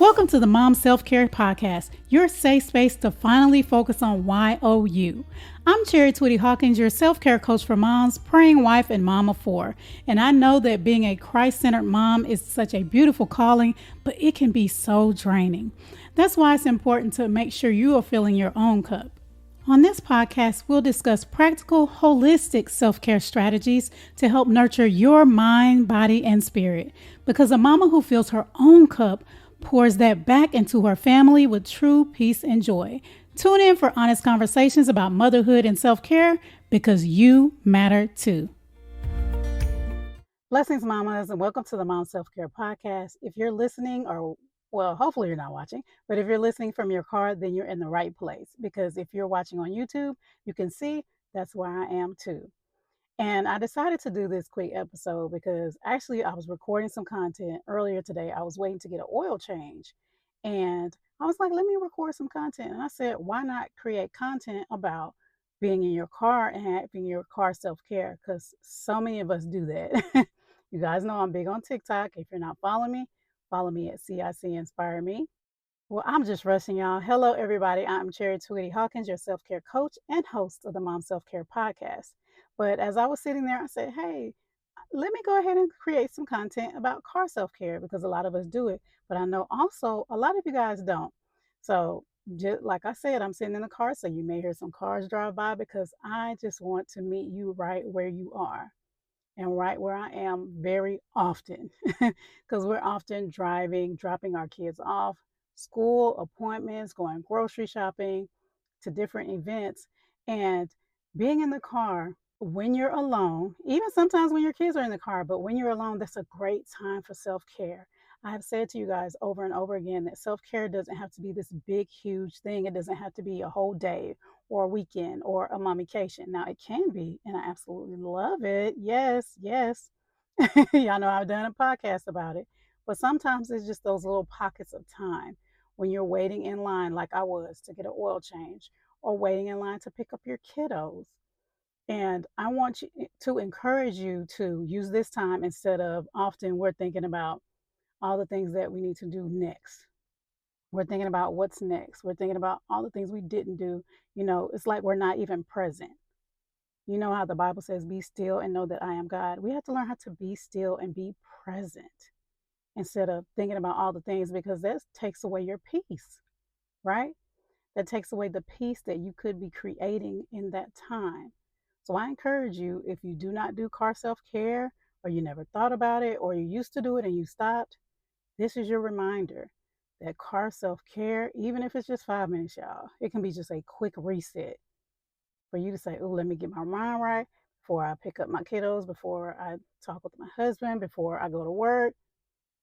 Welcome to the Mom Self-Care Podcast, your safe space to finally focus on YOU. I'm Twitty-Hawkins, your self-care coach for moms, praying wife, and mom of four. And I know that being a Christ-centered mom is such a beautiful calling, but it can be so draining. That's why it's important to make sure you are filling your own cup. On this podcast, we'll discuss practical, holistic self-care strategies to help nurture your mind, body, and spirit. Because a mama who fills her own cup pours that back into her family with true peace and joy. Tune in for honest conversations about motherhood and self-care because you matter too. Blessings, mamas, and welcome to the Mom Self-Care Podcast. If you're listening, well, hopefully you're not watching, but if you're listening from your car, then you're in the right place. Because if you're watching on YouTube, you can see that's where I am too. And I decided to do this quick episode because actually I was recording some content earlier today. I was waiting to get an oil change. And I was like, let me record some content. And I said, why not create content about being in your car and having your car self-care? Because so many of us do that. You guys know I'm big on TikTok. If you're not following me, follow me at CIC Inspire Me. Well, I'm just rushing y'all. Hello, everybody. I'm Twitty-Hawkins, your self-care coach and host of the Mom Self-Care Podcast. But as I was sitting there, I said, hey, let me go ahead and create some content about car self-care because a lot of us do it. But I know also a lot of you guys don't. So just like I said, I'm sitting in the car, so you may hear some cars drive by because I just want to meet you right where you are. And right where I am very often because we're often driving, dropping our kids off, school appointments, going grocery shopping to different events, and being in the car when you're alone, even sometimes when your kids are in the car, but when you're alone, that's a great time for self-care. I have said to you guys over and over again that self-care doesn't have to be this big, huge thing. It doesn't have to be a whole day or a weekend or a mommycation. Now it can be, and I absolutely love it. Yes, yes. Y'all know I've done a podcast about it. But sometimes it's just those little pockets of time when you're waiting in line, like I was, to get an oil change, or waiting in line to pick up your kiddos. And I want you to encourage you to use this time instead of often we're thinking about all the things that we need to do next. We're thinking about what's next. We're thinking about all the things we didn't do. You know, it's like we're not even present. You know how the Bible says, be still and know that I am God. We have to learn how to be still and be present instead of thinking about all the things because that takes away your peace, right? That takes away the peace that you could be creating in that time. So I encourage you, if you do not do car self-care or you never thought about it or you used to do it and you stopped, this is your reminder that car self-care, even if it's just 5 minutes, y'all, it can be just a quick reset for you to say, oh, let me get my mind right before I pick up my kiddos, before I talk with my husband, before I go to work,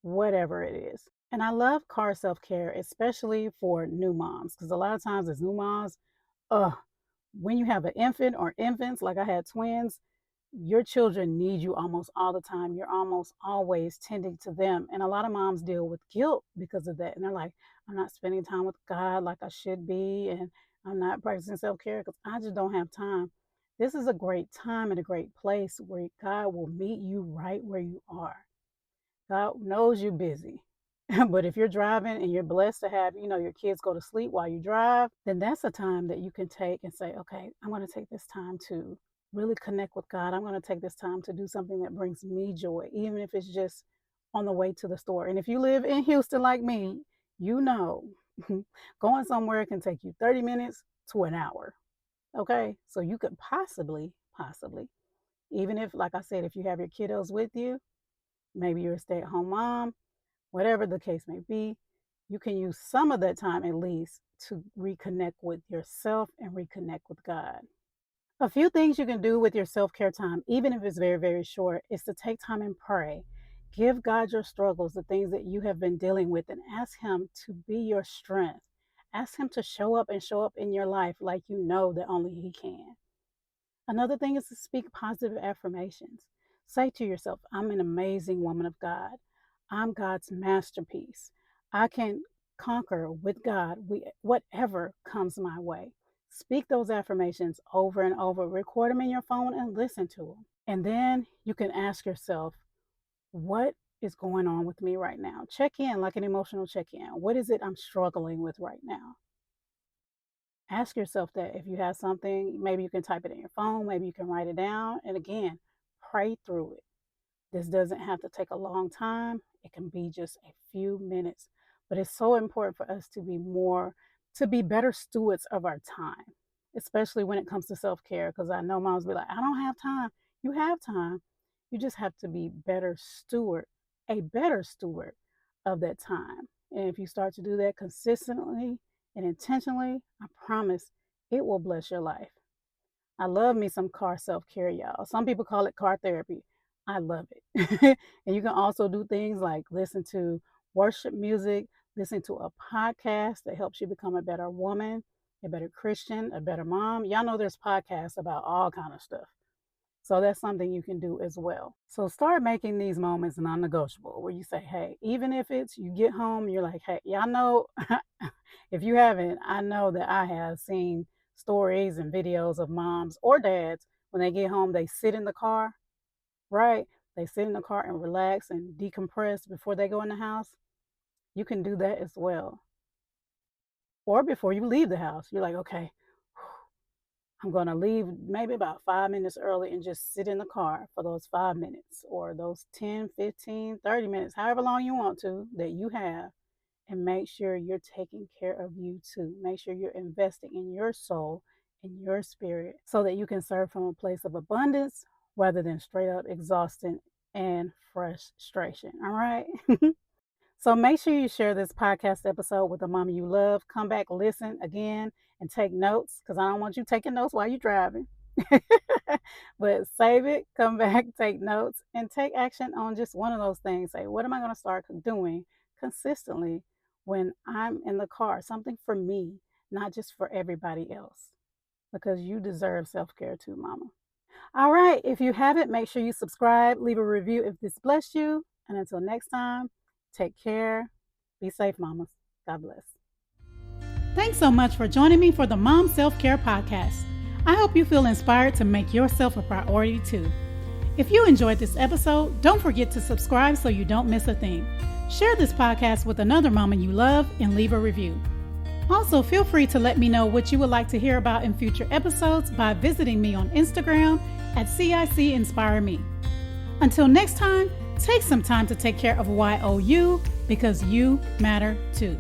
whatever it is. And I love car self-care, especially for new moms, because a lot of times as new moms, when you have an infant or infants, like I had twins, your children need you almost all the time. You're almost always tending to them. And a lot of moms deal with guilt because of that. And they're like, I'm not spending time with God like I should be. And I'm not practicing self-care because I just don't have time. This is a great time and a great place where God will meet you right where you are. God knows you're busy. But if you're driving and you're blessed to have, your kids go to sleep while you drive, then that's a time that you can take and say, okay, I'm going to take this time to really connect with God. I'm going to take this time to do something that brings me joy, even if it's just on the way to the store. And if you live in Houston like me, you know, going somewhere can take you 30 minutes to an hour. Okay. So you could possibly, even if, like I said, if you have your kiddos with you, maybe you're a stay-at-home mom, whatever the case may be, you can use some of that time at least to reconnect with yourself and reconnect with God. A few things you can do with your self-care time, even if it's very, very short, is to take time and pray. Give God your struggles, the things that you have been dealing with, and ask Him to be your strength. Ask Him to show up in your life like you know that only He can. Another thing is to speak positive affirmations. Say to yourself, I'm an amazing woman of God. I'm God's masterpiece. I can conquer with God whatever comes my way. Speak those affirmations over and over. Record them in your phone and listen to them. And then you can ask yourself, what is going on with me right now? Check in, like an emotional check in. What is it I'm struggling with right now? Ask yourself that. If you have something, maybe you can type it in your phone, maybe you can write it down. And again, pray through it. This doesn't have to take a long time. It can be just a few minutes. But it's so important for us to be better stewards of our time, especially when it comes to self-care. Because I know moms be like, I don't have time. You have time. You just have to be a better steward of that time. And if you start to do that consistently and intentionally, I promise it will bless your life. I love me some car self care, y'all. Some people call it car therapy. I love it. And you can also do things like listen to worship music, listen to a podcast that helps you become a better woman, a better Christian, a better mom. Y'all know there's podcasts about all kind of stuff. So that's something you can do as well. So start making these moments non-negotiable where you say, hey, even if it's you get home, you're like, hey, y'all know, if you haven't, I know that I have seen stories and videos of moms or dads when they get home, they sit in the car, right? They sit in the car and relax and decompress before they go in the house. You can do that as well. Or before you leave the house, you're like, okay, I'm going to leave maybe about 5 minutes early and just sit in the car for those 5 minutes or those 10, 15, 30 minutes, however long you want to, that you have. And make sure you're taking care of you too. Make sure you're investing in your soul and your spirit so that you can serve from a place of abundance rather than straight up exhaustion and frustration. All right. So make sure you share this podcast episode with a mama you love. Come back, listen again, and take notes because I don't want you taking notes while you're driving. But save it, come back, take notes, and take action on just one of those things. Say, what am I going to start doing consistently when I'm in the car? Something for me, not just for everybody else, because you deserve self-care too, mama. All right, if you haven't, make sure you subscribe, leave a review if this blessed you. And until next time, take care. Be safe, mamas. God bless. Thanks so much for joining me for the Mom Self-Care Podcast. I hope you feel inspired to make yourself a priority too. If you enjoyed this episode, don't forget to subscribe so you don't miss a thing. Share this podcast with another mama you love and leave a review. Also, feel free to let me know what you would like to hear about in future episodes by visiting me on Instagram at CIC Inspire Me. Until next time, take some time to take care of YOU because you matter too.